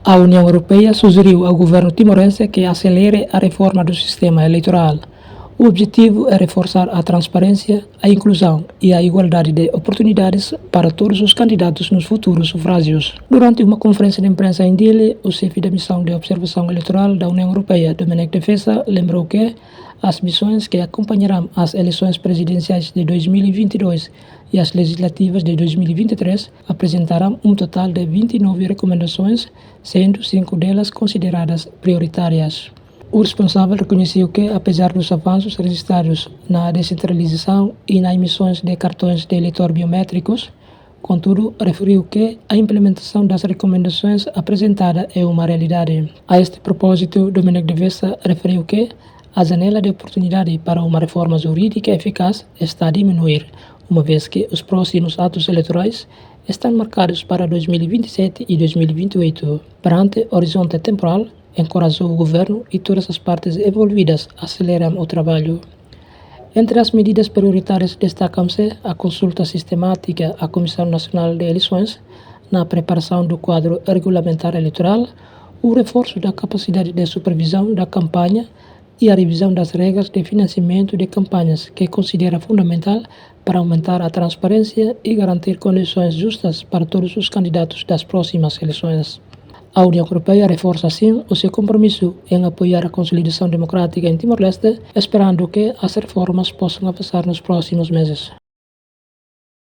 A União Europeia sugeriu ao governo timorense que acelere a reforma do sistema eleitoral. O objetivo é reforçar a transparência, a inclusão e a igualdade de oportunidades para todos os candidatos nos futuros sufrágios. Durante uma conferência de imprensa em Dili, o chefe da missão de observação eleitoral da União Europeia, Dominic de Vesa, lembrou que as missões que acompanharão as eleições presidenciais de 2022 e as legislativas de 2023 apresentarão um total de 29 recomendações, sendo 5 delas consideradas prioritárias. O responsável reconheceu que, apesar dos avanços registrados na descentralização e na emissões de cartões de eleitor biométricos, contudo, referiu que a implementação das recomendações apresentadas é uma realidade. A este propósito, Dominic de Vesa referiu que a janela de oportunidade para uma reforma jurídica eficaz está a diminuir, uma vez que os próximos atos eleitorais estão marcados para 2027 e 2028. Perante o horizonte temporal, encorajou o governo e todas as partes envolvidas a acelerar o trabalho. Entre as medidas prioritárias destacam-se a consulta sistemática à Comissão Nacional de Eleições na preparação do quadro regulamentar eleitoral, o reforço da capacidade de supervisão da campanha e a revisão das regras de financiamento de campanhas, que considera fundamental para aumentar a transparência e garantir condições justas para todos os candidatos das próximas eleições. A União Europeia reforça assim o seu compromisso em apoiar a consolidação democrática em Timor-Leste, esperando que as reformas possam avançar nos próximos meses.